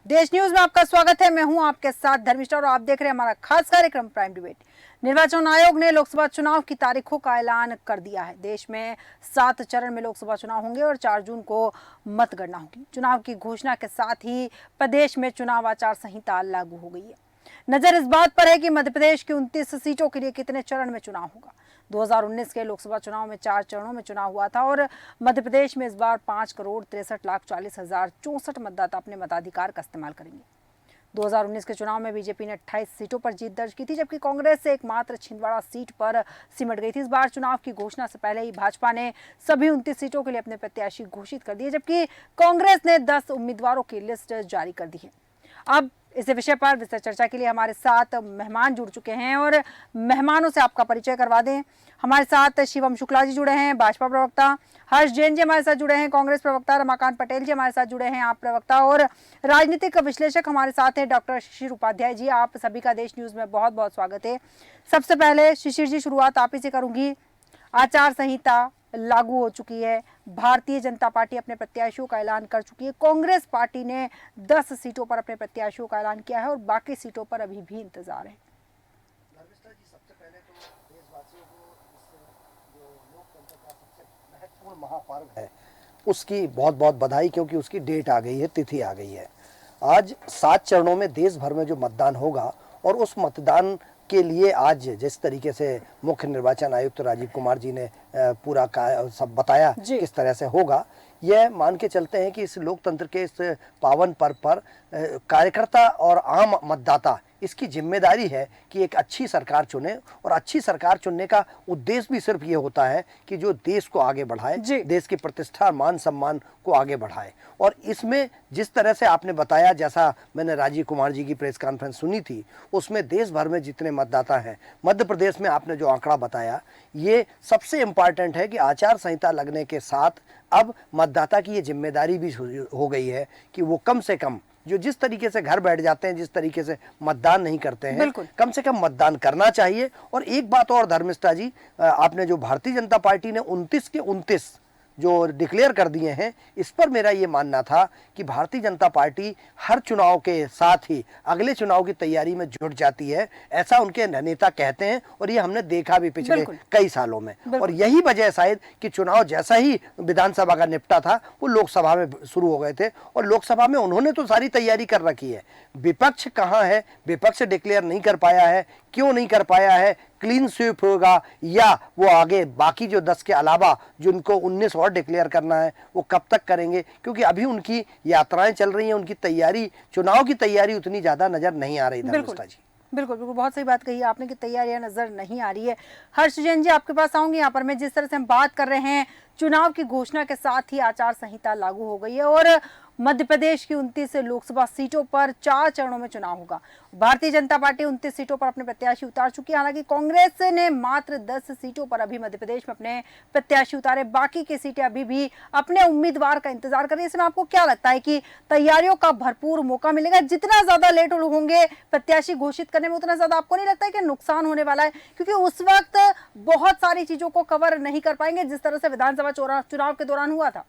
देश न्यूज में आपका स्वागत है। मैं हूं आपके साथ धर्मिष्ठा और आप देख रहे हैं हमारा खास कार्यक्रम प्राइम डिबेट। निर्वाचन आयोग ने लोकसभा चुनाव की तारीखों का ऐलान कर दिया है। देश में 7 चरण में लोकसभा चुनाव होंगे और 4 जून को मतगणना होगी। चुनाव की घोषणा के साथ ही प्रदेश में चुनाव आचार संहिता लागू हो गई है। नजर इस बात पर है कि मध्य प्रदेश की 29 सीटों के लिए कितने चरण में चुनाव होगा। 2019 के लोकसभा चुनाव में 4 चरणों में चुनाव हुआ था और मध्य प्रदेश में इस बार 5,63,40,064 मतदाता अपने मताधिकार का इस्तेमाल करेंगे। 2019 के चुनाव में बीजेपी ने 28 सीटों पर जीत दर्ज की थी, जबकि कांग्रेस से एकमात्र छिंदवाड़ा सीट पर सिमट गई थी। इस बार चुनाव की घोषणा से पहले ही भाजपा ने सभी 29 सीटों के लिए अपने प्रत्याशी घोषित कर दिए, जबकि कांग्रेस ने 10 उम्मीदवारों की लिस्ट जारी कर दी है। अब इस विषय पर विस्तृत चर्चा के लिए हमारे साथ मेहमान जुड़ चुके हैं और मेहमानों से आपका परिचय करवा दें। हमारे साथ शिवम शुक्ला जी जुड़े हैं, भाजपा प्रवक्ता। हर्ष जैन जी हमारे साथ जुड़े हैं, कांग्रेस प्रवक्ता। रमाकांत पटेल जी हमारे साथ जुड़े हैं, आप प्रवक्ता। और राजनीतिक विश्लेषक हमारे साथ हैं डॉक्टर शिशिर उपाध्याय जी। आप सभी का देश न्यूज में बहुत बहुत स्वागत है। सबसे पहले शिशिर जी, शुरुआत आप ही से करूंगी। आचार संहिता लागू हो चुकी है, भारतीय जनता पार्टी अपने प्रत्याशियों का ऐलान कर चुकी है। कांग्रेस पार्टी ने 10 सीटों पर अपने प्रत्याशियों का ऐलान किया है और बाकी सीटों पर अभी भी इंतजार है। सबसे पहले तो देशवासियों को इस जो लोकतंत्र का सबसे महत्वपूर्ण महापर्व है उसकी बहुत बहुत बधाई, क्योंकि उसकी डेट आ गई है, तिथि आ गई है। आज 7 चरणों में देश भर में जो मतदान होगा और उस मतदान के लिए आज जिस तरीके से मुख्य निर्वाचन आयुक्त राजीव कुमार जी ने पूरा सब बताया किस तरह से होगा, यह मान के चलते हैं कि इस लोकतंत्र के इस पावन पर्व पर कार्यकर्ता और आम मतदाता इसकी जिम्मेदारी है कि एक अच्छी सरकार चुने। और अच्छी सरकार चुनने का उद्देश्य भी सिर्फ ये होता है कि जो देश को आगे बढ़ाए, देश की प्रतिष्ठा मान सम्मान को आगे बढ़ाए। और इसमें जिस तरह से आपने बताया, जैसा मैंने राजीव कुमार जी की प्रेस कॉन्फ्रेंस सुनी थी, उसमें देश भर में जितने मतदाता हैं, मध्य प्रदेश में आपने जो आंकड़ा बताया, ये सबसे इम्पॉर्टेंट है कि आचार संहिता लगने के साथ अब मतदाता की ये जिम्मेदारी भी हो गई है कि वो कम से कम जो जिस तरीके से घर बैठ जाते हैं, जिस तरीके से मतदान नहीं करते हैं, कम से कम मतदान करना चाहिए। और एक बात और धर्मिष्ठा जी, आपने जो भारतीय जनता पार्टी ने 29 के 29 जो डिक्लेयर कर दिए हैं, इस पर मेरा ये मानना था कि भारतीय जनता पार्टी हर चुनाव के साथ ही अगले चुनाव की तैयारी में जुट जाती है, ऐसा उनके नेता कहते हैं और ये हमने देखा भी पिछले कई सालों में। और यही वजह शायद कि चुनाव जैसा ही विधानसभा का निपटा था, वो लोकसभा में शुरू हो गए थे और लोकसभा में उन्होंने तो सारी तैयारी कर रखी है। विपक्ष कहाँ है? विपक्ष डिक्लेयर नहीं कर पाया है। क्यों नहीं कर पाया है? क्लीन स्वीप होगा या वो आगे बाकी जो 10 के अलावा जिनको 19 और डिक्लेयर करना है वो कब तक करेंगे? क्योंकि अभी उनकी यात्राएं चल रही हैं, उनकी तैयारी, चुनाव की तैयारी उतनी ज्यादा नजर नहीं आ रही। धर्मिष्ठा जी, बिल्कुल बिल्कुल, बहुत सही बात कही आपने कि तैयारियां नजर नहीं आ रही है। हर्ष जैन जी, आपके पास आऊंगी। यहाँ पर मैं जिस तरह से हम बात कर रहे हैं, चुनाव की घोषणा के साथ ही आचार संहिता लागू हो गई है और मध्य प्रदेश की 29 लोकसभा सीटों पर 4 चरणों में चुनाव होगा। भारतीय जनता पार्टी 29 सीटों पर अपने प्रत्याशी उतार चुकी है। हालांकि कांग्रेस ने मात्र 10 सीटों पर अभी मध्य प्रदेश में अपने प्रत्याशी उतारे, बाकी की सीटें अभी भी अपने उम्मीदवार का इंतजार कर रही है। इसमें आपको क्या लगता है कि तैयारियों का भरपूर मौका मिलेगा? जितना ज्यादा लेट होंगे प्रत्याशी घोषित करने में, उतना ज्यादा आपको नहीं लगता है कि नुकसान होने वाला है? क्योंकि उस वक्त बहुत सारी चीजों को कवर नहीं कर पाएंगे जिस तरह से विधानसभा चुनाव के दौरान हुआ था।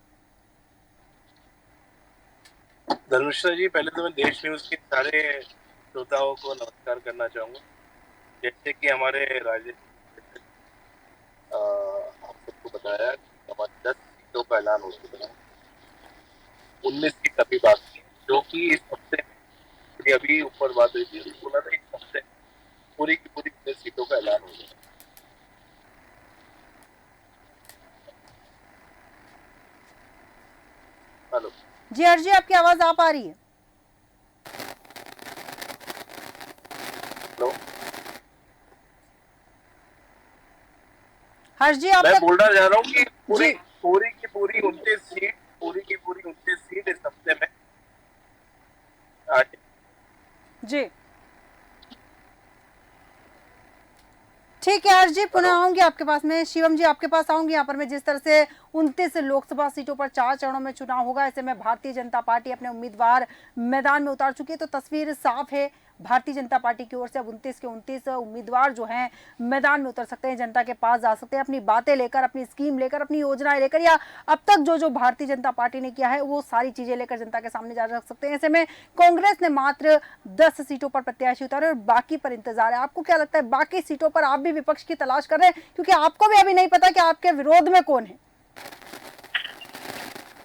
धर्मिष्ठा जी, पहले तो मैं देश न्यूज के सारे श्रोताओं को नमस्कार करना चाहूंगा। जैसे कि हमारे राजेश आप सबको बताया कि हमारे 10 सीटों का ऐलान हो चुका है, 19 की कभी बात थी, जो कि इस हफ्ते अभी ऊपर बात हुई थी, बोला था इस हफ्ते पूरी की पूरी 19 सीटों का ऐलान हो गया। हेलो जी हर्ष जी, आपकी आवाज आ पा रही है? हेलो हर्ष जी, मैं बोलना चाह रहा हूँ कि पूरी की पूरी 29 सीट इस हफ्ते में जी। ठीक है हर्ष जी, पुनः आऊंगी आपके पास में। शिवम जी, आपके पास आऊंगी। यहाँ पर मैं जिस तरह से 29 लोकसभा सीटों पर 4 चरणों में चुनाव होगा, ऐसे में भारतीय जनता पार्टी अपने उम्मीदवार मैदान में उतार चुकी है, तो तस्वीर साफ है। भारतीय जनता पार्टी की ओर से अब 29 के 29 उम्मीदवार जो हैं मैदान में उतर सकते हैं, जनता के पास जा सकते हैं, अपनी बातें लेकर, अपनी स्कीम लेकर, अपनी योजनाएं लेकर, या अब तक जो भारतीय जनता पार्टी ने किया है वो सारी चीजें लेकर जनता के सामने जा रख सकते हैं। ऐसे में कांग्रेस ने मात्र 10 सीटों पर प्रत्याशी उतारे और बाकी पर इंतजार है। आपको क्या लगता है, बाकी सीटों पर आप भी विपक्ष की तलाश कर रहे हैं, क्योंकि आपको भी अभी नहीं पता कि आपके विरोध में कौन है?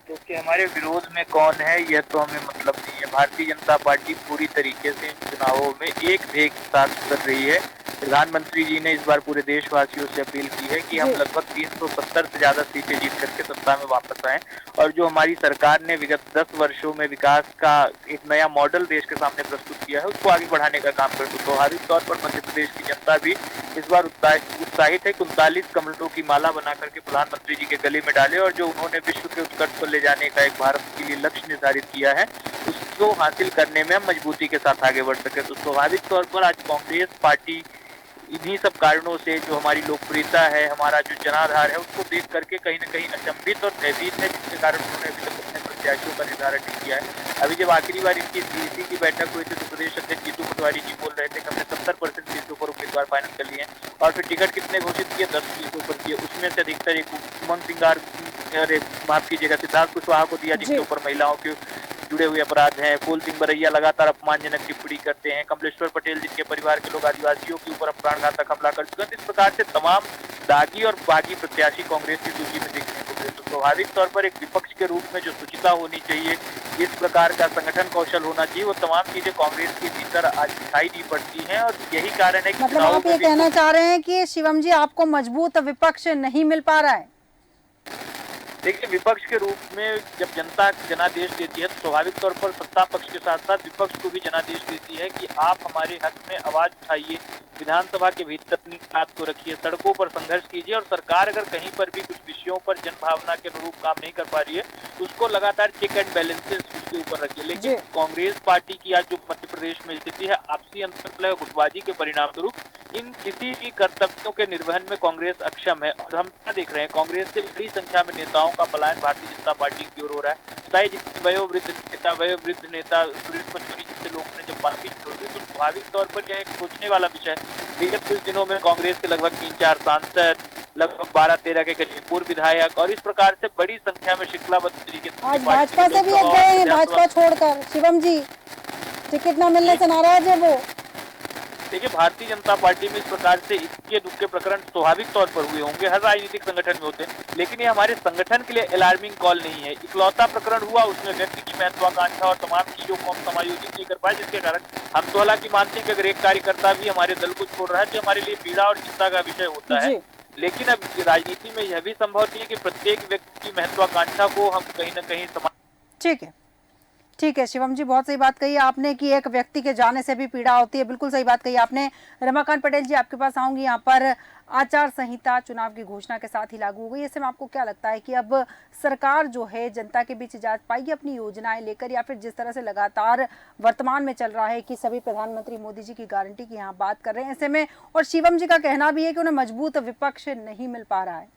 क्योंकि हमारे विरोध में कौन है यह तो हमें मतलब नहीं है। भारतीय जनता पार्टी पूरी तरीके से इन चुनावों में एक ध्येय के साथ कर रही है। प्रधानमंत्री जी ने इस बार पूरे देशवासियों से अपील की है कि हम लगभग 370 से ज्यादा सीटें जीत करके सत्ता में वापस आएं, और जो हमारी सरकार ने विगत 10 वर्षों में विकास का एक नया मॉडल देश के सामने प्रस्तुत किया है उसको आगे बढ़ाने का काम कर। तो स्वाभाविक तौर पर मध्य प्रदेश की जनता भी इस बार उत्साहित है कि 39 कमलों की माला बना करके प्रधानमंत्री जी के गले में डाले, और जो उन्होंने विश्व के उत्कर्ष पर ले जाने का एक भारत के लिए लक्ष्य निर्धारित किया है उसको हासिल करने में हम मजबूती के साथ आगे बढ़ सके। तो स्वाभाविक तौर पर आज कांग्रेस पार्टी इन्हीं सब कारणों से, जो हमारी लोकप्रियता है, हमारा जो जनाधार है, उसको देख करके कहीं न कहीं अचंभित और भयभीत है, जिसके कारण उन्होंने अभी तक अपने प्रत्याशियों का निर्धारण नहीं किया है। अभी जब आखिरी बार इनकी सीईसी की बैठक हुई थी तो प्रदेश अध्यक्ष जीतू पटवारी जी बोल रहे थे कि हमने 70% सीटों पर उम्मीदवार फाइनल कर लिए हैं, और फिर टिकट कितने घोषित किए, 10 सीटों पर किए। उसमें से अधिकतर एक उमंग सिंगार, माफ कीजिएगा, सिद्धार्थ कुशवाहा को दिया, जिनके ऊपर महिलाओं के जुड़े हुए अपराध हैं। फूल सिंह बरैया लगातार अपमानजनक टिप्पणी करते हैं। कमलेश्वर पटेल, जिनके परिवार के लोग आदिवासियों के ऊपर प्राणघातक हमला कर चुके हैं। इस प्रकार से तमाम दागी और बागी प्रत्याशी कांग्रेस की सूची में देखने को मिले। तो स्वाभाविक तौर पर एक विपक्ष के रूप में जो शुचिता होनी चाहिए, इस प्रकार का संगठन कौशल होना चाहिए, वो तमाम चीजें कांग्रेस के भीतर आज दिखाई नहीं पड़ती हैं, और यही कारण है कि मतलब आप ये कहना चाह रहे हैं कि शिवम जी आपको मजबूत विपक्ष नहीं मिल पा रहा है? देखिए, विपक्ष के रूप में जब जनता जनादेश देती है तो स्वाभाविक तौर पर सत्ता पक्ष के साथ साथ विपक्ष को भी जनादेश देती है कि आप हमारे हक में आवाज उठाइए, विधानसभा के भीतर अपनी बात को रखिए, सड़कों पर संघर्ष कीजिए, और सरकार अगर कहीं पर भी कुछ विषयों पर जनभावना के अनुरूप काम नहीं कर पा रही है तो उसको लगातार चेक एंड बैलेंसेस उसके ऊपर रखिए। लेकिन कांग्रेस पार्टी की आज जो मध्य प्रदेश में स्थिति है, आपसी अंतर्कलह और गुटबाजी के परिणाम स्वरूप इन किसी भी कर्तव्यों के निर्वहन में कांग्रेस अक्षम है। और हम क्या देख रहे हैं, कांग्रेस से बड़ी संख्या में नेताओं का पलायन भारतीय जनता पार्टी की ओर हो रहा है। चाहे जितने वयोवृद्ध नेता सुरेश पचौरी जैसे लोगों ने जब पार्टी छोड़ दी, तो स्वाभाविक तौर पर यह एक सोचने वाला विषय है। विगत कुछ दिनों में कांग्रेस के लगभग 3-4 सांसद, लगभग 12-13 के करीब पूर्व विधायक, और इस प्रकार से बड़ी संख्या में श्रृंखलाबद्ध तरीके से आज भाजपा से भी अब गए हैं, भाजपा छोड़कर। शिवम जी, टिकट न मिलने से नाराज है वो। देखिए, भारतीय जनता पार्टी में इस प्रकार से इक्के दुक्के प्रकरण स्वाभाविक तौर पर हुए होंगे, हर राजनीतिक संगठन में होते हैं, लेकिन ये हमारे संगठन के लिए अलार्मिंग कॉल नहीं है। इकलौता प्रकरण हुआ, उसमें व्यक्ति की महत्वाकांक्षा और तमाम चीजों को हम समायोजित नहीं कर पाए, जिसके कारण हम तो हालांकि मानते हैं कि अगर एक कार्यकर्ता भी हमारे दल को छोड़ रहा है तो हमारे लिए पीड़ा और चिंता का विषय होता है। लेकिन अब राजनीति में यह भी संभव नहीं है कि प्रत्येक व्यक्ति की महत्वाकांक्षा को हम कहीं न कहीं ठीक है शिवम जी, बहुत सही बात कही आपने कि एक व्यक्ति के जाने से भी पीड़ा होती है। बिल्कुल सही बात कही आपने। रमाकांत पटेल जी, आपके पास आऊंगी। यहाँ पर आचार संहिता चुनाव की घोषणा के साथ ही लागू हो गई। ऐसे में आपको क्या लगता है कि अब सरकार जो है जनता के बीच जा पाएगी अपनी योजनाएं लेकर, या फिर जिस तरह से लगातार वर्तमान में चल रहा है कि सभी प्रधानमंत्री मोदी जी की गारंटी की यहाँ बात कर रहे हैं, ऐसे में और शिवम जी का कहना भी है कि उन्हें मजबूत विपक्ष नहीं मिल पा रहा है?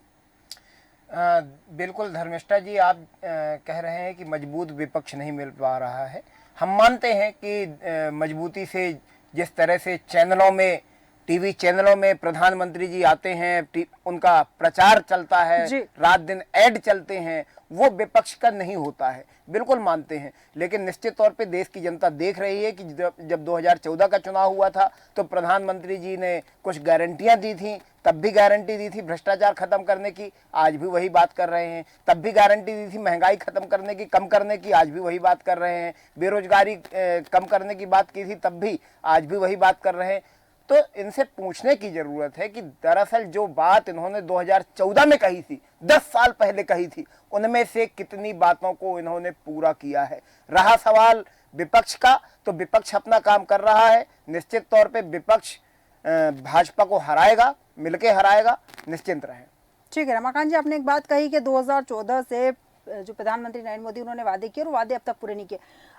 बिल्कुल धर्मिष्ठा जी, आप कह रहे हैं कि मजबूत विपक्ष नहीं मिल पा रहा है। हम मानते हैं कि मजबूती से जिस तरह से चैनलों में, टीवी चैनलों में प्रधानमंत्री जी आते हैं, उनका प्रचार चलता है, रात दिन ऐड चलते हैं, वो विपक्ष का नहीं होता है, बिल्कुल मानते हैं। लेकिन निश्चित तौर पे देश की जनता देख रही है कि जब 2014 का चुनाव हुआ था तो प्रधानमंत्री जी ने कुछ गारंटियां दी थी, तब भी गारंटी दी थी भ्रष्टाचार खत्म करने की, आज भी वही बात कर रहे हैं। तब भी गारंटी दी थी महंगाई खत्म करने की, कम करने की, आज भी वही बात कर रहे हैं। बेरोजगारी कम करने की बात की थी, तब भी, आज भी वही बात कर रहे हैं। तो इनसे पूछने की जरूरत है कि दरअसल जो बात इन्होंने 2014 में कही थी, 10 साल पहले कही थी, उनमें से कितनी बातों को इन्होंने पूरा किया है। रहा सवाल विपक्ष का, तो विपक्ष अपना काम कर रहा है। निश्चित तौर पे विपक्ष भाजपा को हराएगा, मिलके हराएगा, निश्चिंत रहें। ठीक है रमाकांत जी, आपने एक बात कही कि 2014 से जो प्रधानमंत्री नरेंद्र मोदी उन्होंने वादे किए और वादे अब तक पूरे नहीं किए।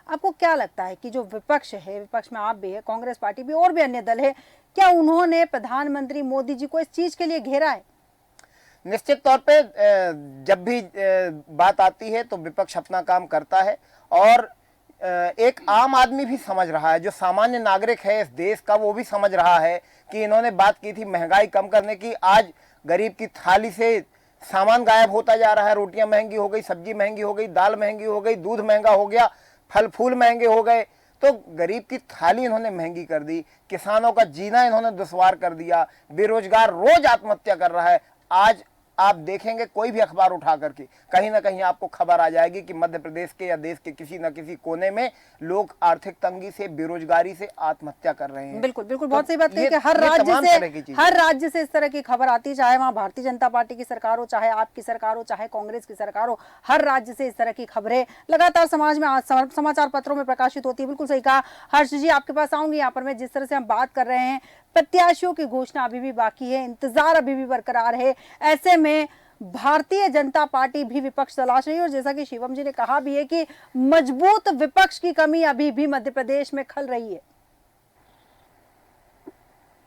आपको क्या लगता है कि जो विपक्ष है, विपक्ष में आप भी है, कांग्रेस पार्टी भी और भी अन्य दल है, क्या उन्होंने प्रधानमंत्री मोदी जी को इस चीज के लिए घेरा है? निश्चित तौर पे जब भी बात आती है तो विपक्ष अपना काम करता है, और एक आम आदमी भी समझ रहा है, जो सामान्य नागरिक है इस देश का, वो भी समझ रहा है कि इन्होंने बात की थी महंगाई कम करने की। आज गरीब की थाली से सामान गायब होता जा रहा है। रोटियां महंगी हो गई, सब्जी महंगी हो गई, दाल महंगी हो गई, दूध महंगा हो गया, फल फूल महंगे हो गए। तो गरीब की थाली इन्होंने महंगी कर दी, किसानों का जीना इन्होंने दुश्वार कर दिया, बेरोजगार रोज आत्महत्या कर रहा है। आज आप देखेंगे कोई भी अखबार उठा करके कहीं ना कहीं आपको खबर आ जाएगी कि मध्य प्रदेश के या देश के किसी न किसी कोने में लोग आर्थिक तंगी से, बेरोजगारी से आत्महत्या कर रहे हैं। बिल्कुल बिल्कुल, बहुत सही बात कही ये- कि हर ये राज्य तमाम तरह की से चीजें हर राज्य से इस तरह की खबर आती है, चाहे वहाँ भारतीय जनता पार्टी की सरकार हो, चाहे आपकी सरकार हो, चाहे कांग्रेस की सरकार हो, हर राज्य से इस तरह की खबरें लगातार समाज में समाचार पत्रों में प्रकाशित होती है। बिल्कुल सही कहा। हर्ष जी, आपके पास आऊंगी। यहाँ पर मैं जिस तरह से हम बात कर रहे हैं, प्रत्याशियों की घोषणा अभी भी बाकी है, इंतजार अभी भी बरकरार है। ऐसे में भारतीय जनता पार्टी भी विपक्ष तलाश रही है और जैसा कि शिवम जी ने कहा भी है कि मजबूत विपक्ष की कमी अभी भी मध्य प्रदेश में खल रही है।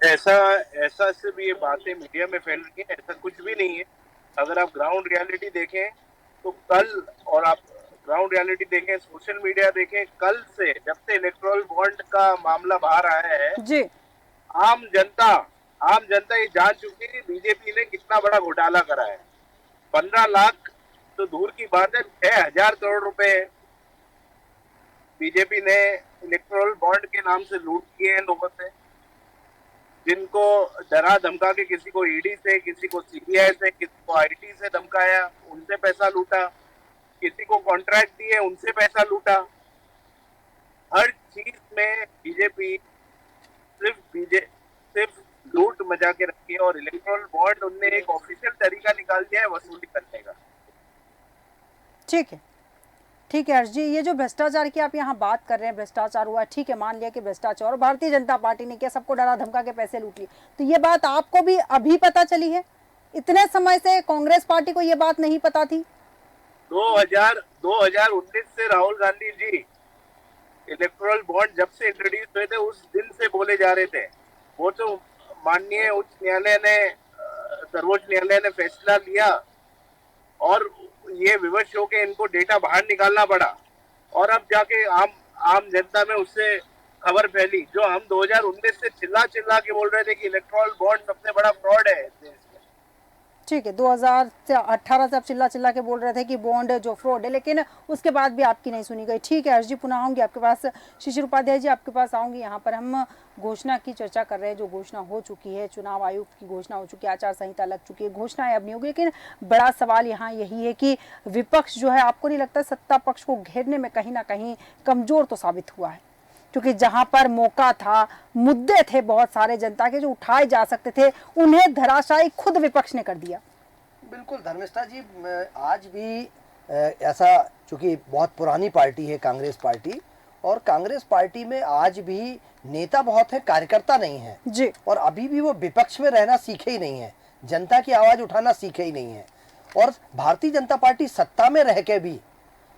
ऐसा सिर्फ ये बातें मीडिया में फैल रही है, ऐसा कुछ भी नहीं है। अगर आप ग्राउंड रियलिटी देखें तो कल, और आप ग्राउंड रियलिटी देखें, सोशल मीडिया देखें, कल से जब से इलेक्टोरल बॉन्ड का मामला बाहर आया है, जी, आम जनता ये जान चुकी है कि बीजेपी ने कितना बड़ा घोटाला करा है। 15 लाख तो दूर की बात है, 6,000 करोड़ रुपए बीजेपी ने इलेक्टोरल बॉन्ड के नाम से लूट किए हैं लोगों से, जिनको डरा धमका के किसी को ईडी से, किसी को सीबीआई से, किसी को आईटी से धमकाया, उनसे पैसा लूटा, किसी को कॉन्ट्रैक्ट दिए, उनसे पैसा लूटा। हर चीज में बीजेपी सिर्फ लूट मचा के रखी है और इलेक्टोरल बॉन्ड उनने एक ऑफिशियल तरीका निकाल दिया है वसूली करने का। ठीक है हर्ष जी, ये जो भ्रष्टाचार की आप यहाँ बात कर रहे हैं, भ्रष्टाचार हुआ, ठीक है, मान लिया कि भ्रष्टाचार, और भारतीय जनता पार्टी ने क्या सबको डरा धमका के पैसे लूट लिए, तो ये बात आपको भी अभी पता चली है? इतने समय से कांग्रेस पार्टी को ये बात नहीं पता थी? 2019 से राहुल गांधी जी इलेक्टोरल बॉन्ड जब से इंट्रोड्यूस हुए थे उस दिन से बोले जा रहे थे। वो तो माननीय उच्च न्यायालय ने, सर्वोच्च न्यायालय ने फैसला लिया और ये विवश होके इनको डेटा बाहर निकालना पड़ा, और अब जाके आम जनता में उससे खबर फैली। जो हम 2019 से चिल्ला के बोल रहे थे कि इलेक्टोरल बॉन्ड सबसे बड़ा फ्रॉड है देश में। ठीक है, 2018 से आप चिल्ला के बोल रहे थे कि बॉन्ड जो फ्रॉड है, लेकिन उसके बाद भी आपकी नहीं सुनी गई। ठीक है हर्ष जी, पुनः आऊंगी आपके पास। शिशिर उपाध्याय जी, आपके पास आऊंगी। यहाँ पर हम घोषणा की चर्चा कर रहे हैं, जो घोषणा हो चुकी है, चुनाव आयोग की घोषणा हो चुकी है, आचार संहिता लग चुकी है, घोषणाएं अब नहीं होगी। लेकिन बड़ा सवाल यहाँ यही है कि विपक्ष जो है, आपको नहीं लगता सत्ता पक्ष को घेरने में कहीं ना कहीं कमजोर तो साबित हुआ है? क्योंकि जहां पर मौका था, मुद्दे थे बहुत सारे जनता के जो उठाए जा सकते थे, उन्हें धराशायी खुद विपक्ष ने कर दिया। बिल्कुल धर्मेष्ठा जी, आज भी ऐसा, चूंकि बहुत पुरानी पार्टी है कांग्रेस पार्टी, और कांग्रेस पार्टी में आज भी नेता बहुत है, कार्यकर्ता नहीं है जी, और अभी भी वो विपक्ष में रहना सीखे ही नहीं है, जनता की आवाज उठाना सीखे ही नहीं है। और भारतीय जनता पार्टी सत्ता में रह के भी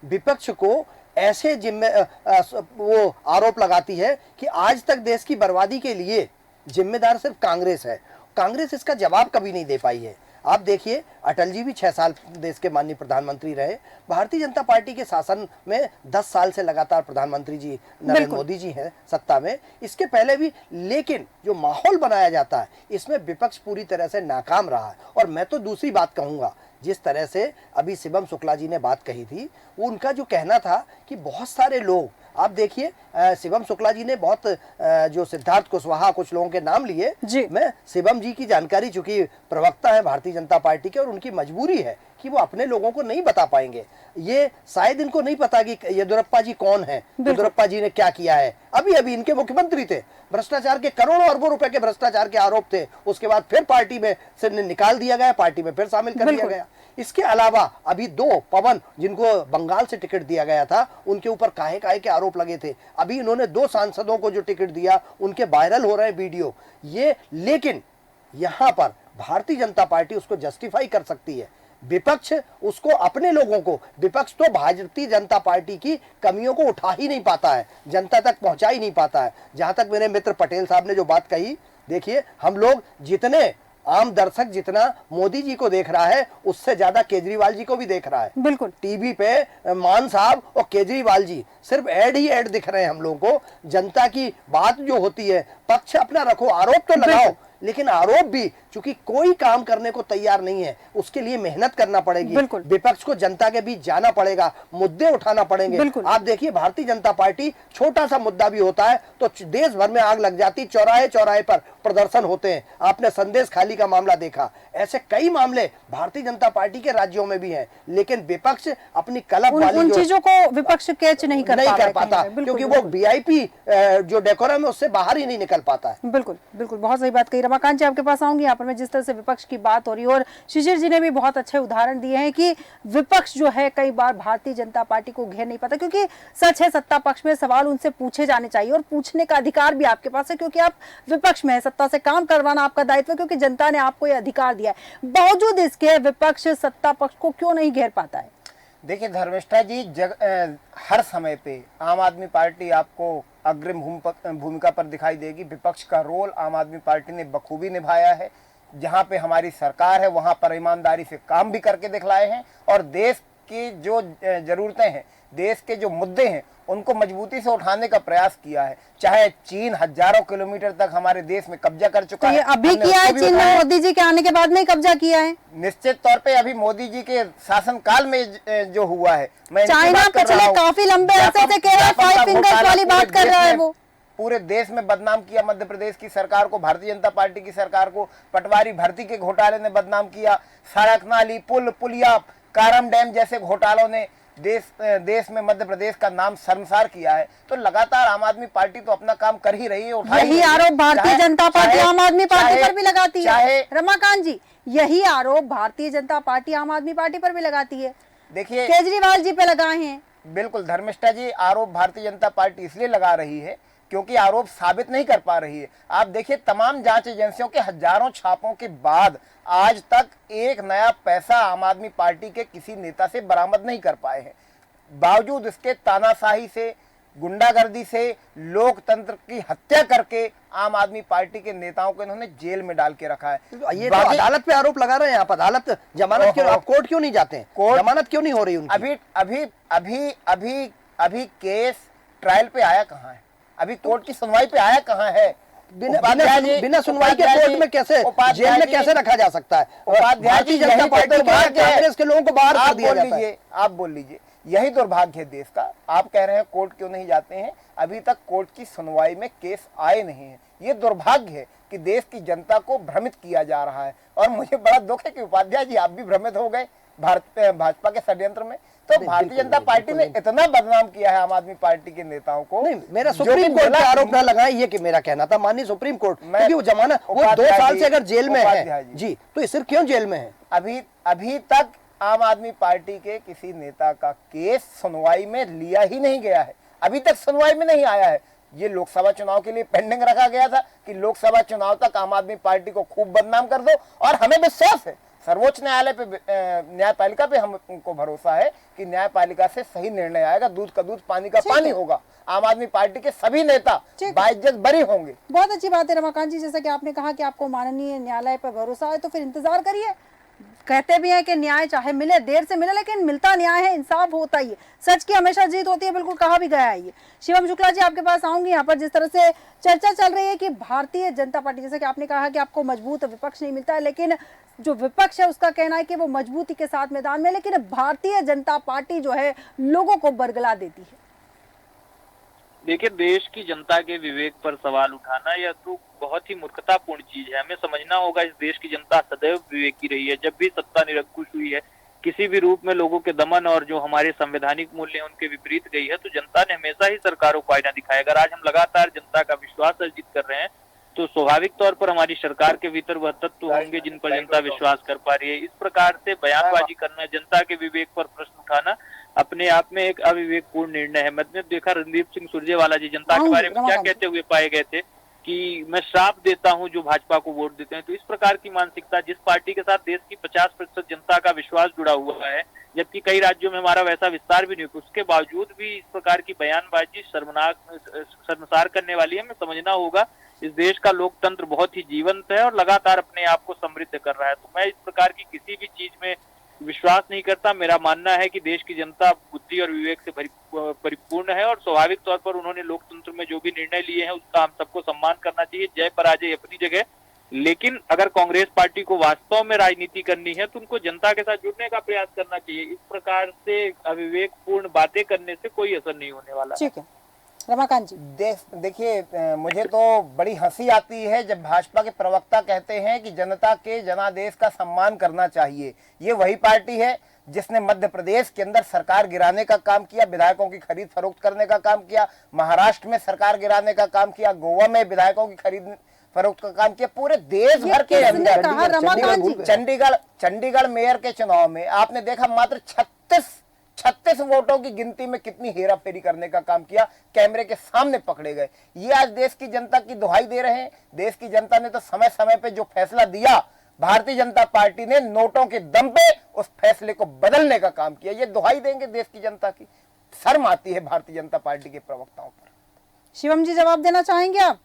विपक्ष को ऐसे वो आरोप लगाती है कि आज तक देश की बर्बादी के लिए जिम्मेदार सिर्फ कांग्रेस है। कांग्रेस इसका जवाब कभी नहीं दे पाई है। आप देखिए, अटल जी भी 6 साल देश के माननीय प्रधानमंत्री रहे। भारतीय जनता पार्टी के शासन में 10 साल से लगातार प्रधानमंत्री जी नरेंद्र मोदी जी हैं सत्ता में, इसके पहले भी। लेकिन जो माहौल बनाया जाता है, इसमें विपक्ष पूरी तरह से नाकाम रहा है। और मैं तो दूसरी बात कहूँगा, जिस तरह से अभी शिवम शुक्ला जी ने बात कही थी, वो उनका जो कहना था कि बहुत सारे लोग, आप देखिए शिवम शुक्ला जी ने बहुत जो सिद्धार्थ कुशवाहा कुछ लोगों के नाम लिए। मैं शिवम जी की जानकारी, चूंकि प्रवक्ता है भारतीय जनता पार्टी के, और उनकी मजबूरी है कि वो अपने लोगों को नहीं बता पाएंगे। ये शायद इनको नहीं पता कि येदियुरप्पा जी कौन है, येदियुरप्पा जी ने क्या किया है। अभी इनके मुख्यमंत्री थे, भ्रष्टाचार के करोड़ों अरबों रुपए के भ्रष्टाचार के आरोप थे, उसके बाद फिर पार्टी में से निकाल दिया गया, पार्टी में फिर शामिल कर दिया गया। इसके अलावा अभी 2 पवन, जिनको बंगाल से टिकट दिया गया था, उनके ऊपर काहे के आरोप लगे थे। अभी इन्होंने 2 सांसदों को जो टिकट दिया, उनके वायरल हो रहे हैं वीडियो ये। लेकिन यहां पर भारतीय जनता पार्टी उसको जस्टिफाई कर सकती है, विपक्ष उसको, अपने लोगों को, विपक्ष तो भारतीय जनता पार्टी की कमियों को उठा ही नहीं पाता है, जनता तक पहुंचा ही नहीं पाता है। जहां तक मेरे मित्र पटेल साहब ने जो बात कही, देखिए हम लोग जितने आम दर्शक जितना मोदी जी को देख रहा है उससे ज्यादा केजरीवाल जी को भी देख रहा है। बिल्कुल। टीवी पे मान साहब और केजरीवाल जी सिर्फ ऐड ही ऐड दिख रहे हैं हम लोगों को। जनता की बात जो होती है, पक्ष अपना रखो, आरोप तो लगाओ, लेकिन आरोप भी चूंकि कोई काम करने को तैयार नहीं है, उसके लिए मेहनत करना पड़ेगी। विपक्ष को जनता के बीच जाना पड़ेगा, मुद्दे उठाना पड़ेंगे। आप देखिए भारतीय जनता पार्टी छोटा सा मुद्दा भी होता है तो देश भर में आग लग जाती, चौराहे चौराहे पर प्रदर्शन होते हैं। आपने संदेश खाली का मामला देखा, ऐसे कई मामले भारतीय जनता पार्टी के राज्यों में भी हैं, लेकिन विपक्ष अपनी कलप वाली उन चीजों को विपक्ष कैच नहीं कर पाता क्योंकि वो वीआईपी जो डेकोरम है उससे बाहर ही नहीं निकल पाता है। बिल्कुल बिल्कुल, बहुत सही बात कही। रमाकांत जी आपके पास आऊंगी। यहाँ पर मैं जिस तरह से विपक्ष की बात हो रही है और शिशिर जी ने भी बहुत अच्छे उदाहरण दिए हैं कि विपक्ष जो है कई बार भारतीय जनता पार्टी को घेर नहीं पाता, क्योंकि सच है सत्ता पक्ष में सवाल उनसे पूछे जाने चाहिए और पूछने का अधिकार भी आपके पास है, क्योंकि आप विपक्ष में है, सत्ता से काम करवाना आपका दायित्व है, क्योंकि जनता ने आपको यह अधिकार दिया है। बावजूद इसके विपक्ष सत्ता पक्ष को क्यों नहीं घेर पाता है? देखिए धर्मिष्ठा जी, हर समय पे आम आदमी पार्टी आपको अग्रिम भूमिका पर दिखाई देगी। विपक्ष का रोल आम आदमी पार्टी ने बखूबी निभाया है। जहां पे हमारी सरकार है वहां पर ईमानदारी से काम भी करके दिखलाए हैं और देश की जो जरूरतें हैं, देश के जो मुद्दे हैं, उनको मजबूती से उठाने का प्रयास किया है। चाहे चीन हजारों किलोमीटर तक हमारे देश में कब्जा कर चुका है, अभी किया है चीन ने, मोदी जी के आने के बाद में कब्जा किया है। निश्चित तौर पे अभी मोदी जी के शासनकाल में जो हुआ है, मैं चाइना पिछले काफी लंबे अरसे से कह रहा है, 5 फिंगर्स वाली बात कर रहा है वो। पूरे देश में बदनाम किया मध्य प्रदेश की सरकार को, भारतीय जनता पार्टी की सरकार को। पटवारी भर्ती के घोटाले ने बदनाम किया, सड़क नाली पुल पुलिया कारम डैम जैसे घोटालों ने देश में मध्य प्रदेश का नाम शर्मसार किया है। तो लगातार आम आदमी पार्टी तो अपना काम कर ही रही है। यही आरोप भारतीय जनता पार्टी आम आदमी पार्टी पर भी लगाती है। रमाकांत जी, यही आरोप भारतीय जनता पार्टी आम आदमी पार्टी पर भी लगाती है। देखिए केजरीवाल जी पे लगाए हैं। बिल्कुल धर्मिष्ठा जी, आरोप भारतीय जनता पार्टी इसलिए लगा रही है क्योंकि आरोप साबित नहीं कर पा रही है। आप देखिए तमाम जांच एजेंसियों के हजारों छापों के बाद आज तक एक नया पैसा आम आदमी पार्टी के किसी नेता से बरामद नहीं कर पाए हैं। बावजूद इसके तानाशाही से, गुंडागर्दी से, लोकतंत्र की हत्या करके आम आदमी पार्टी के नेताओं को इन्होंने जेल में डाल के रखा है। ये तो अदालत पे आरोप लगा रहे हैं आप। अदालत जमानत क्यों, आप कोर्ट क्यों नहीं जाते हैं? जमानत क्यों नहीं हो रही उनकी? अभी अभी अभी अभी अभी केस ट्रायल पे आया कहाँ है? अभी कोर्ट की सुनवाई पे आया कहाँ है? बिना सुनवाई के कोर्ट में कैसे, जेल में कैसे रखा जा सकता है? भारतीय जनता पार्टी के कांग्रेस के लोगों को बाहर कर दिया जाता है। आप बोल लीजिए, यही दुर्भाग्य है देश का। आप कह रहे हैं कोर्ट क्यों नहीं जाते हैं, अभी तक कोर्ट की सुनवाई में केस आए नहीं है। ये दुर्भाग्य है कि देश की जनता को भ्रमित किया जा रहा है। और मुझे बड़ा दुख है कि उपाध्याय जी आप भी भ्रमित हो गए भाजपा के षड्यंत्र में। तो भारतीय जनता पार्टी ने इतना बदनाम किया है आम आदमी पार्टी के नेताओं को। नहीं, मेरा सुप्रीम कोर्ट पे आरोप न लगाए, ये कि मेरा कहना था माननीय सुप्रीम कोर्ट, क्योंकि वो जमानत, वो 2 साल से अगर जेल में है जी, तो सिर्फ क्यों जेल में है? अभी तक आम आदमी पार्टी के किसी नेता का केस सुनवाई में लिया ही नहीं गया है, अभी तक सुनवाई में नहीं आया है। ये लोकसभा चुनाव के लिए पेंडिंग रखा गया था कि लोकसभा चुनाव तक आम आदमी पार्टी को खूब बदनाम कर दो। और हमें विश्वास है, सर्वोच्च न्यायालय पे, न्यायपालिका पे हमको भरोसा है कि न्यायपालिका से सही निर्णय आएगा, दूध का दूध पानी का पानी होगा। आम आदमी पार्टी के सभी नेता बाइज्जत बरी होंगे। बहुत अच्छी बात है रमाकांत जी, जैसा कि आपने कहा कि आपको माननीय न्यायालय पर भरोसा है, तो फिर इंतजार करिए। कहते भी हैं कि न्याय चाहे मिले, देर से मिले, लेकिन मिलता न्याय है, इंसाफ होता ही है, सच की हमेशा जीत होती है, बिल्कुल कहा भी गया है ये। शिवम शुक्ला जी आपके पास आऊंगी। यहाँ पर जिस तरह से चर्चा चल रही है कि भारतीय जनता पार्टी, जैसे कि आपने कहा कि आपको मजबूत विपक्ष नहीं मिलता है, लेकिन जो विपक्ष है उसका कहना है कि वो मजबूती के साथ मैदान में, लेकिन भारतीय जनता पार्टी जो है लोगों को बरगला देती है। देखिए, देश की जनता के विवेक पर सवाल उठाना यह तो बहुत ही मूर्खतापूर्ण चीज है। हमें समझना होगा इस देश की जनता सदैव विवेकी रही है। जब भी सत्ता निरंकुश हुई है, किसी भी रूप में लोगों के दमन और जो हमारे संवैधानिक मूल्य हैं उनके विपरीत गई है, तो जनता ने हमेशा ही सरकारों को आईना दिखाया। अगर आज हम लगातार जनता का विश्वास अर्जित कर रहे हैं तो स्वाभाविक तौर पर हमारी सरकार के भीतर वह तत्व होंगे जिन पर जनता विश्वास कर पा रही है। इस प्रकार से बयानबाजी करना, जनता के विवेक पर प्रश्न उठाना अपने आप में एक अविवेकपूर्ण निर्णय है। मैंने देखा रणदीप सिंह सुरजेवाला जी जनता के बारे में क्या कहते हुए पाए गए थे कि मैं श्राप देता हूं जो भाजपा को वोट देते हैं। तो इस प्रकार की मानसिकता, जिस पार्टी के साथ देश की 50% जनता का विश्वास जुड़ा हुआ है, जबकि कई राज्यों में हमारा वैसा विस्तार भी नहीं हुआ, उसके बावजूद भी इस प्रकार की बयानबाजी शर्मसार करने वाली है। हमें समझना होगा इस देश का लोकतंत्र बहुत ही जीवंत है और लगातार अपने आप को समृद्ध कर रहा है। तो मैं इस प्रकार की किसी भी चीज में विश्वास नहीं करता। मेरा मानना है कि देश की जनता बुद्धि और विवेक से परिपूर्ण है और स्वाभाविक तौर पर उन्होंने लोकतंत्र में जो भी निर्णय लिए हैं उसका हम सबको सम्मान करना चाहिए। जय पराजय अपनी जगह, लेकिन अगर कांग्रेस पार्टी को वास्तव में राजनीति करनी है तो उनको जनता के साथ जुड़ने का प्रयास करना चाहिए। इस प्रकार से अविवेकपूर्ण बातें करने से कोई असर नहीं होने वाला। ठीक है रमाकांत जी। देखिए, मुझे तो बड़ी हंसी आती है जब भाजपा के प्रवक्ता कहते हैं कि जनता के जनादेश का सम्मान करना चाहिए। ये वही पार्टी है जिसने मध्य प्रदेश के अंदर सरकार गिराने का काम किया, विधायकों की खरीद फरोख्त करने का काम किया, महाराष्ट्र में सरकार गिराने का काम किया, गोवा में विधायकों की खरीद फरोख्त का काम किया। पूरे देश भर के अंदर चंडीगढ़ मेयर के चुनाव में आपने देखा मात्र 36 वोटों की गिनती में कितनी हेरा फेरी करने का काम किया, कैमरे के सामने पकड़े गए। ये आज देश की जनता की दुहाई दे रहे हैं। देश की जनता ने तो समय समय पे जो फैसला दिया, भारतीय जनता पार्टी ने नोटों के दम पे उस फैसले को बदलने का काम किया। ये दुहाई देंगे देश की जनता की। शर्म आती है भारतीय जनता पार्टी के प्रवक्ताओं पर। शिवम जी जवाब देना चाहेंगे आप?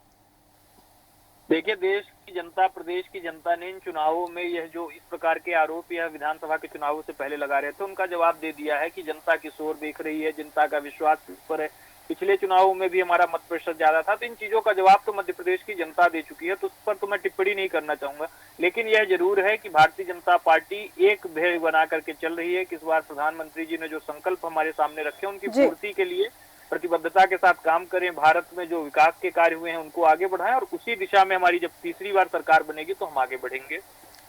देखिए, देश की जनता, प्रदेश की जनता ने इन चुनावों में यह जो इस प्रकार के आरोप या विधानसभा के चुनावों से पहले लगा रहे थे उनका जवाब दे दिया है कि जनता की शोर देख रही है, जनता का विश्वास इस पर है। पिछले चुनावों में भी हमारा मत प्रतिशत ज्यादा था, तो इन चीजों का जवाब तो मध्य प्रदेश की जनता दे चुकी है, तो उस पर तो मैं टिप्पणी नहीं करना चाहूंगा। लेकिन यह जरूर है कि भारतीय जनता पार्टी एक ध्येय बना करके चल रही है कि इस बार प्रधानमंत्री जी ने जो संकल्प हमारे सामने रखे उनकी पूर्ति के लिए प्रतिबद्धता के साथ काम करें। भारत में जो विकास के कार्य हुए हैं उनको आगे बढ़ाएं और उसी दिशा में हमारी जब तीसरी बार सरकार बनेगी तो हम आगे बढ़ेंगे।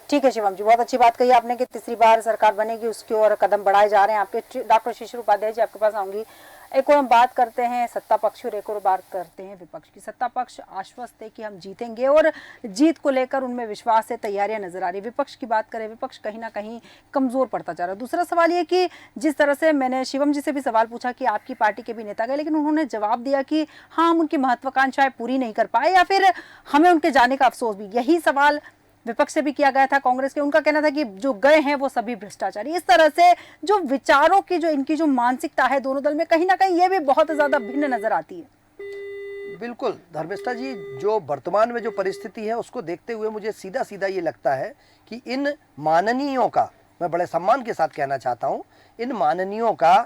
ठीक है शिवम जी, बहुत अच्छी बात कही आपने कि तीसरी बार सरकार बनेगी उसकी ओर कदम बढ़ाए जा रहे हैं आपके। डॉक्टर शिशिर उपाध्याय जी आपके पास आऊंगी। एक और हम बात करते हैं सत्ता पक्ष और एक और बात करते हैं विपक्ष की। सत्ता पक्ष आश्वस्त है कि हम जीतेंगे और जीत को लेकर उनमें विश्वास है, तैयारियां नजर आ रही है। विपक्ष की बात करें, विपक्ष कहीं ना कहीं कमजोर पड़ता जा रहा है। दूसरा सवाल ये कि जिस तरह से मैंने शिवम जी से भी सवाल पूछा कि आपकी पार्टी के भी नेता गए, लेकिन उन्होंने जवाब दिया कि हाँ हम उनकी महत्वाकांक्षाएं पूरी नहीं कर पाए या फिर हमें उनके जाने का अफसोस भी। यही सवाल विपक्ष से भी किया गया था कांग्रेस के। उनका कहना था कि जो गए हैं वो सभी भ्रष्टाचारी। इस तरह से जो विचारों की जो इनकी जो मानसिकता है दोनों दल में कहीं ना कहीं ये भी बहुत ज्यादा भिन्न नजर आती है। बिल्कुल धर्मेष्ठा जी, जो वर्तमान में जो परिस्थिति है उसको देखते हुए मुझे सीधा सीधा ये लगता है कि इन माननीयों का, मैं बड़े सम्मान के साथ कहना चाहता हूँ, इन माननीयों का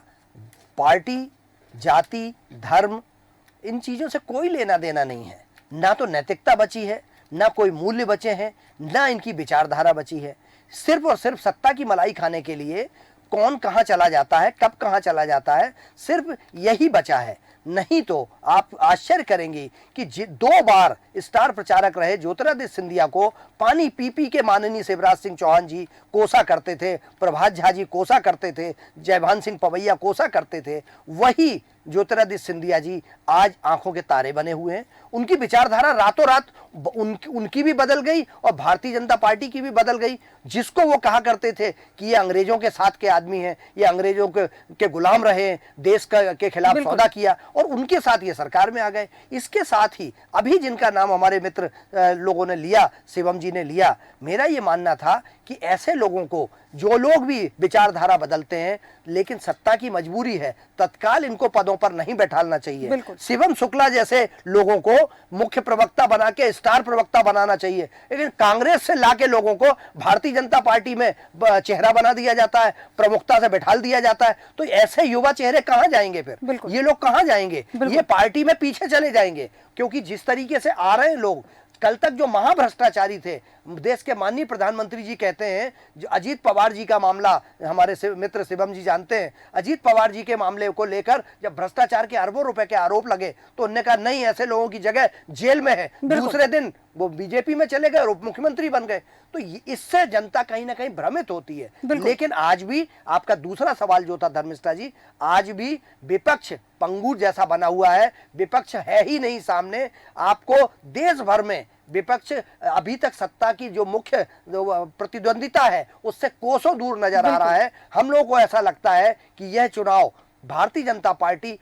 पार्टी, जाति, धर्म, इन चीज़ों से कोई लेना देना नहीं है। ना तो नैतिकता बची है, ना कोई मूल्य बचे हैं, ना इनकी विचारधारा बची है। सिर्फ और सिर्फ सत्ता की मलाई खाने के लिए कौन कहाँ चला जाता है, कब कहाँ चला जाता है, सिर्फ यही बचा है। नहीं तो आप आश्चर्य करेंगे कि 2 बार स्टार प्रचारक रहे ज्योतिरादित्य सिंधिया को पानी पी पी के माननीय शिवराज सिंह चौहान जी कोसा करते थे, प्रभात झा जी कोसा करते थे, जयभान सिंह पवैया कोसा करते थे। वही ज्योतिरादित्य सिंधिया जी आज आंखों के तारे बने हुए हैं। उनकी विचारधारा रातों रात उनकी भी बदल गई और भारतीय जनता पार्टी की भी बदल गई। जिसको वो कहा करते थे कि ये अंग्रेजों के साथ के आदमी हैं, ये अंग्रेजों के गुलाम रहे, देश के खिलाफ सौदा किया और उनके साथ ये सरकार में आ गए। इसके साथ ही अभी जिनका नाम हमारे मित्र लोगों ने लिया, शिवम जी ने लिया, मेरा ये मानना था कि ऐसे लोगों को, जो लोग भी विचारधारा बदलते हैं लेकिन सत्ता की मजबूरी है, तत्काल इनको पदों पर नहीं बैठाना चाहिए। शिवम शुक्ला जैसे लोगों को मुख्य प्रवक्ता बना के स्टार प्रवक्ता बनाना चाहिए, लेकिन कांग्रेस से लाके लोगों को भारतीय जनता पार्टी में चेहरा बना दिया जाता है, प्रमुखता से बैठाल दिया जाता है। तो ऐसे युवा चेहरे कहां जाएंगे फिर? ये लोग कहां जाएंगे? ये पार्टी में पीछे चले जाएंगे, क्योंकि जिस तरीके से आ रहे हैं लोग, कल तक जो महाभ्रष्टाचारी थे, देश के माननीय प्रधानमंत्री जी कहते हैं, जो अजीत पवार जी का मामला हमारे मित्र शिवम जी जानते हैं, अजीत पवार जी के मामले को लेकर जब भ्रष्टाचार के अरबों रुपए के आरोप लगे तो उन्होंने कहा नहीं, ऐसे लोगों की जगह जेल में है। दूसरे दिन वो बीजेपी में चले गए और उप मुख्यमंत्री बन गए। तो इससे जनता कहीं ना कहीं भ्रमित होती है। लेकिन आज भी आपका दूसरा सवाल जो था धर्मिष्ठा जी, आज भी विपक्ष पंगुर जैसा बना हुआ है, विपक्ष है ही नहीं सामने। आपको देश भर में विपक्ष अभी तक सत्ता की जो मुख्य प्रतिद्वंदिता है उससे कोसों दूर नजर आ रहा है। हम लोगों को ऐसा लगता है कि यह चुनाव भारतीय जनता पार्टी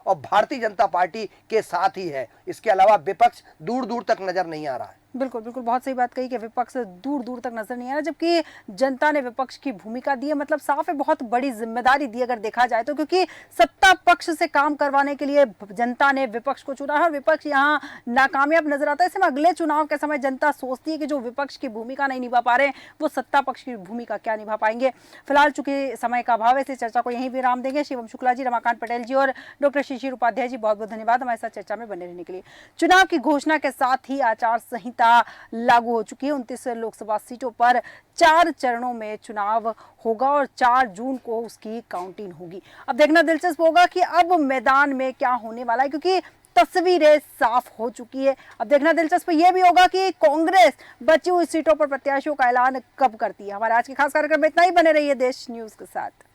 और भारतीय जनता पार्टी के साथ ही है। इसके अलावा विपक्ष दूर दूर तक नजर नहीं आ रहा है। बिल्कुल बिल्कुल, बहुत सही बात कही कि विपक्ष दूर दूर तक नजर नहीं आ रहा, जबकि जनता ने विपक्ष की भूमिका दी है। मतलब साफ है, बहुत बड़ी जिम्मेदारी दी अगर देखा जाए तो, क्योंकि सत्ता पक्ष से काम करवाने के लिए जनता ने विपक्ष को चुना है और विपक्ष यहाँ नाकामयाब नजर आता है। ऐसे में अगले चुनाव के समय जनता सोचती है कि जो विपक्ष की भूमिका नहीं निभा पा रहे वो सत्ता पक्ष की भूमिका क्या निभा पाएंगे। फिलहाल चूंकि समय का अभाव है, इसलिए चर्चा को यहीं विराम देंगे। शिवम शुक्ला जी, रमाकांत पटेल जी और डॉक्टर शिशिर उपाध्याय जी, बहुत बहुत धन्यवाद हमारे साथ चर्चा में बने रहने के लिए। चुनाव की घोषणा के साथ ही आचार संहिता लागू हो चुकी है। 29 लोकसभा सीटों पर 4 चरणों में चुनाव होगा और 4 जून को उसकी काउंटिंग होगी। अब देखना दिलचस्प होगा कि अब मैदान में क्या होने वाला है, क्योंकि तस्वीरें साफ हो चुकी है। अब देखना दिलचस्प यह भी होगा कि कांग्रेस बची हुई सीटों पर प्रत्याशियों का ऐलान कब करती है। हमारे आज के खास कार्यक्रम में इतना ही। बने रहिए देश न्यूज के साथ।